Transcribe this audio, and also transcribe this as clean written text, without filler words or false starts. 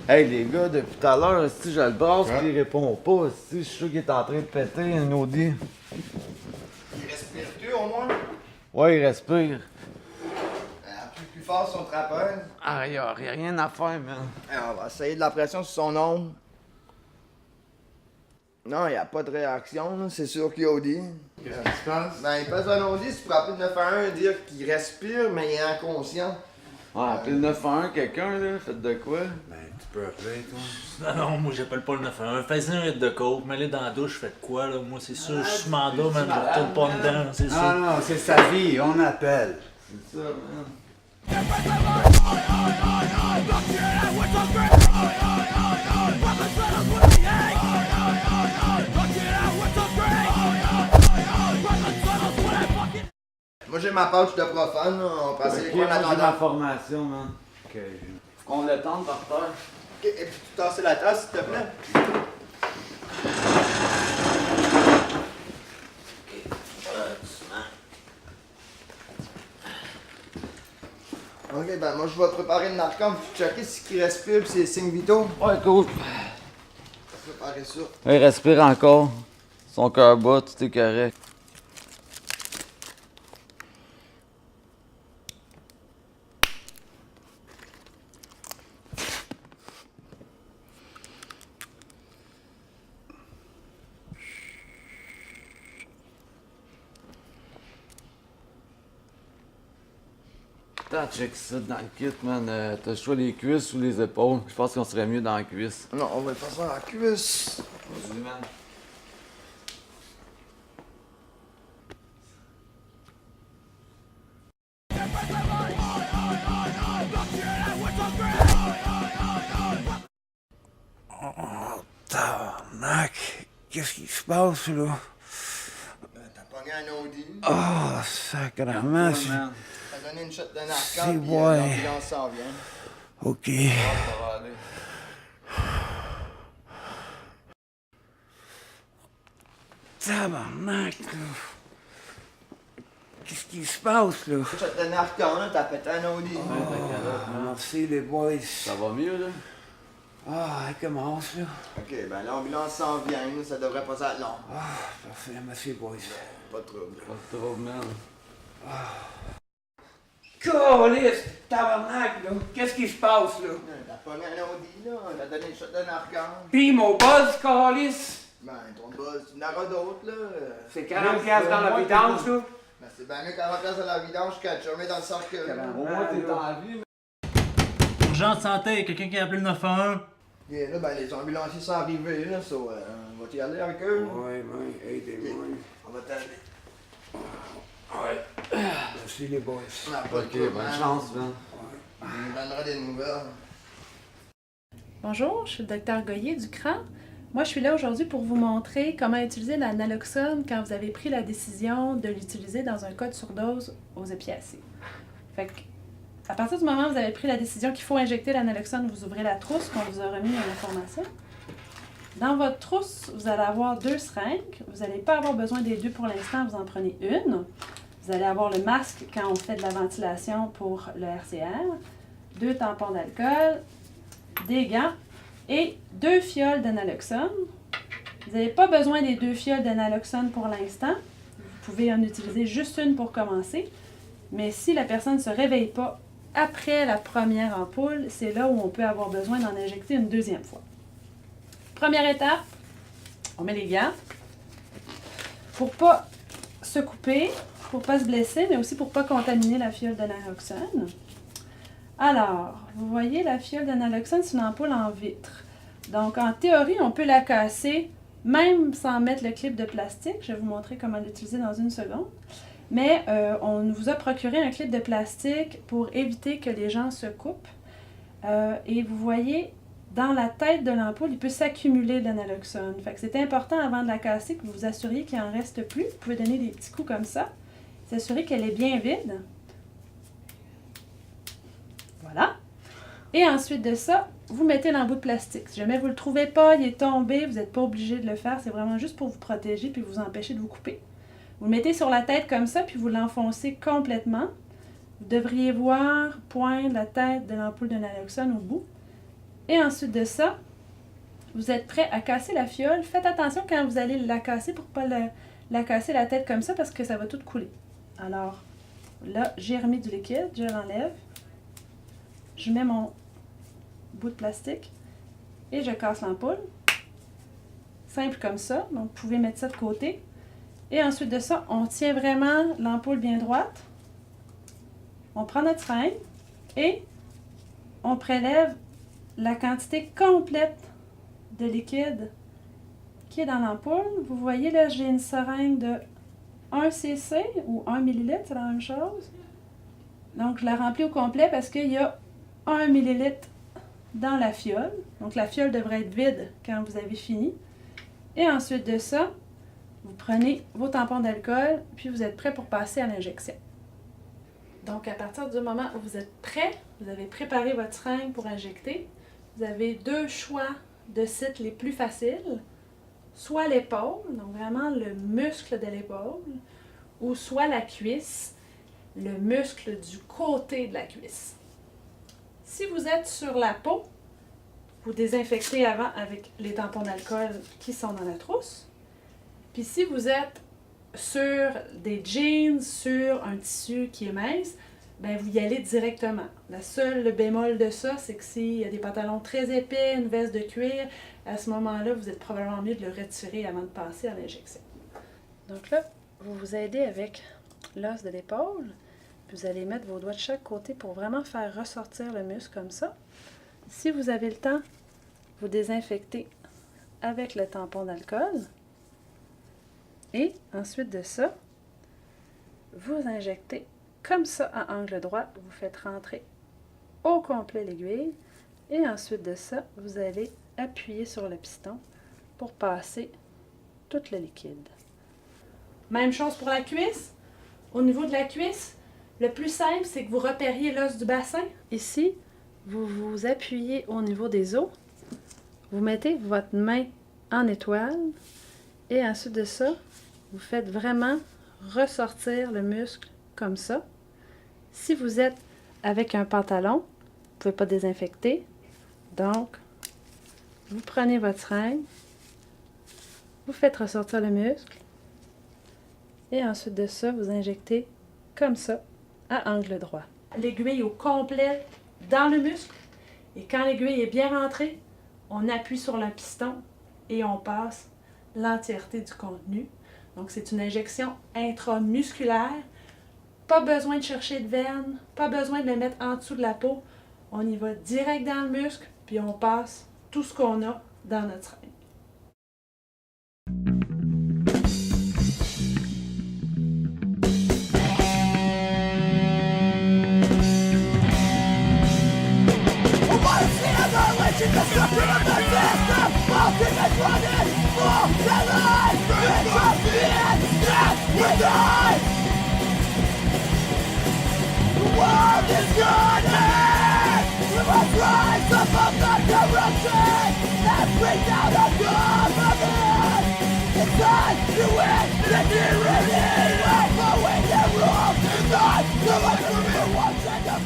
Hey les gars, depuis tout à l'heure, si je le brasse pis il répond pas, si je suis sûr qu'il est en train de péter un Audi. Il respire-tu au moins? Ouais, il respire. Appuie plus fort sur son trapèze. Ah, y'a rien à faire, man. Alors, on va essayer de la pression sur son ombre. Non, il n'y a pas de réaction, là. C'est sûr qu'il y a Audi. Qu'est-ce qui se passe? Ben, il pèse un Audi, si tu peux appeler le 911 et dire qu'il respire, mais il est inconscient. Ouais, appelez le 911 quelqu'un, là, faites de quoi? Ben, tu peux appeler, toi. Non, moi j'appelle pas le 911. Fais-y un hit de coke, mets-le dans la douche, faites quoi là? Moi c'est sûr, je suis mandat, man, je retourne pas dedans, c'est sûr. Non, non, c'est sa vie, on appelle. C'est ça, man. Moi, j'ai ma pouch de profane, là. On va passer Ok, quoi en moi j'ai attendant. ma formation, man. Ok. Faut qu'on le tente par terre. Ok, et puis tu tasses la tasse, s'il te plaît. Ok, ben moi je vais préparer le narcome, puis checker s'il respire pis c'est signes vitaux. Ouais, cool. Préparer ça. Il respire encore. Son cœur bat, tout est correct. Attends, check ça dans le kit, man. T'as le choix les cuisses ou les épaules? Je pense qu'on serait mieux dans la cuisse. Non, on va faire ça à la cuisse. Vas-y, man. Tabarnak, qu'est-ce qui se passe, là? T'as pogné un Audi. Oh, sacrément, c'est... Man, T'as donné une shot de C'est narcome, pis ouais. l'ambulance s'en vient. Ok. ça va aller. Tabarnak, là. Qu'est-ce qui se passe, là? Shot de narcome, là, t'as pété un Audi. Merci, les boys. Ça va mieux, là? Ah, elle commence, là. Ok, ben l'ambulance s'en vient, là, ça devrait pas être long. Ah, parfait, merci, boys. Pas de trouble. Pas de trouble, man. Câlisse, tabarnak, là. Qu'est-ce qui se passe, là? T'as pogné un Audi, là, t'as donné une shot de narcome. Pis mon buzz, câlisse. Ben, ton boss, tu n'auras d'autres, là. C'est 40 piastres dans la vidange, là. Ben, c'est bien mieux qu'à la place de la vidange qu'à te chômer dans le cercle. Au moins, t'es en vie, Urgence santé, quelqu'un qui a appelé le 911. Et là, ben, les ambulanciers sont arrivés, là, so, on va t'y aller avec eux. Ouais, ouais, aidez-moi. On va t'aider. Ouais. Merci, les boys. On n'a pas Ok, de trouble, bonne hein. chance, man. On nous donnera des nouvelles. Bonjour, je suis le docteur Goyer du CRAN. Moi, je suis là aujourd'hui pour vous montrer comment utiliser la naloxone quand vous avez pris la décision de l'utiliser dans un cas de surdose aux opiacés. Fait que, à partir du moment où vous avez pris la décision qu'il faut injecter la naloxone, vous ouvrez la trousse qu'on vous a remis en information. Dans votre trousse, vous allez avoir 2 seringues. Vous n'allez pas avoir besoin des 2 pour l'instant, vous en prenez une. Vous allez avoir le masque quand on fait de la ventilation pour le RCR, 2 tampons d'alcool, des gants et 2 fioles de naloxone. Vous n'avez pas besoin des 2 fioles de naloxone pour l'instant. Vous pouvez en utiliser juste une pour commencer. Mais si la personne ne se réveille pas après la première ampoule, c'est là où on peut avoir besoin d'en injecter une deuxième fois. Première étape, on met les gants pour pas se couper, pour pas se blesser, mais aussi pour pas contaminer la fiole de naloxone. Alors, vous voyez, la fiole de naloxone, c'est une ampoule en vitre. Donc, en théorie, on peut la casser, même sans mettre le clip de plastique. Je vais vous montrer comment l'utiliser dans une seconde. Mais on vous a procuré un clip de plastique pour éviter que les gens se coupent. Et vous voyez, dans la tête de l'ampoule, il peut s'accumuler de la naloxone. Fait que c'est important avant de la casser que vous vous assuriez qu'il n'en reste plus. Vous pouvez donner des petits coups comme ça. S'assurer qu'elle est bien vide. Voilà. Et ensuite de ça, vous mettez l'embout de plastique. Si jamais vous ne le trouvez pas, il est tombé, vous n'êtes pas obligé de le faire. C'est vraiment juste pour vous protéger puis vous empêcher de vous couper. Vous le mettez sur la tête comme ça, puis vous l'enfoncez complètement. Vous devriez voir poindre la tête de l'ampoule de naloxone au bout. Et ensuite de ça, vous êtes prêt à casser la fiole. Faites attention quand vous allez la casser pour ne pas la casser la tête comme ça parce que ça va tout couler. Alors, là, j'ai remis du liquide, je l'enlève. Je mets mon bout de plastique et je casse l'ampoule. Simple comme ça, donc vous pouvez mettre ça de côté. Et ensuite de ça, on tient vraiment l'ampoule bien droite. On prend notre seringue et on prélève la quantité complète de liquide qui est dans l'ampoule. Vous voyez là, j'ai une seringue de 1 cc ou 1 ml, c'est la même chose. Donc je la remplis au complet parce qu'il y a 1 ml dans la fiole. Donc la fiole devrait être vide quand vous avez fini. Et ensuite de ça, vous prenez vos tampons d'alcool, puis vous êtes prêt pour passer à l'injection. Donc, à partir du moment où vous êtes prêt, vous avez préparé votre seringue pour injecter, vous avez deux choix de sites les plus faciles, soit l'épaule, donc vraiment le muscle de l'épaule, ou soit la cuisse, le muscle du côté de la cuisse. Si vous êtes sur la peau, vous désinfectez avant avec les tampons d'alcool qui sont dans la trousse. Puis si vous êtes sur des jeans, sur un tissu qui est mince, ben vous y allez directement. Le bémol de ça, c'est que s'il y a des pantalons très épais, une veste de cuir, à ce moment-là, vous êtes probablement mieux de le retirer avant de passer à l'injection. Donc là, vous vous aidez avec l'os de l'épaule. Vous allez mettre vos doigts de chaque côté pour vraiment faire ressortir le muscle comme ça. Si vous avez le temps, vous désinfectez avec le tampon d'alcool. Et ensuite de ça, vous injectez comme ça à angle droit. Vous faites rentrer au complet l'aiguille. Et ensuite de ça, vous allez appuyer sur le piston pour passer tout le liquide. Même chose pour la cuisse. Au niveau de la cuisse, le plus simple, c'est que vous repériez l'os du bassin. Ici, vous vous appuyez au niveau des os. Vous mettez votre main en étoile. Et ensuite de ça, vous faites vraiment ressortir le muscle comme ça. Si vous êtes avec un pantalon, vous ne pouvez pas désinfecter. Donc, vous prenez votre seringue, vous faites ressortir le muscle. Et ensuite de ça, vous injectez comme ça, à angle droit. L'aiguille au complet dans le muscle. Et quand l'aiguille est bien rentrée, on appuie sur le piston et on passe l'entièreté du contenu. Donc, c'est une injection intramusculaire. Pas besoin de chercher de veine, pas besoin de le mettre en dessous de la peau. On y va direct dans le muscle, puis on passe tout ce qu'on a dans notre seringue. The world is burning! We must rise above the corruption and bring down our government! It's time to win the tyranny! We're going to rule! It's not the life of the ones and the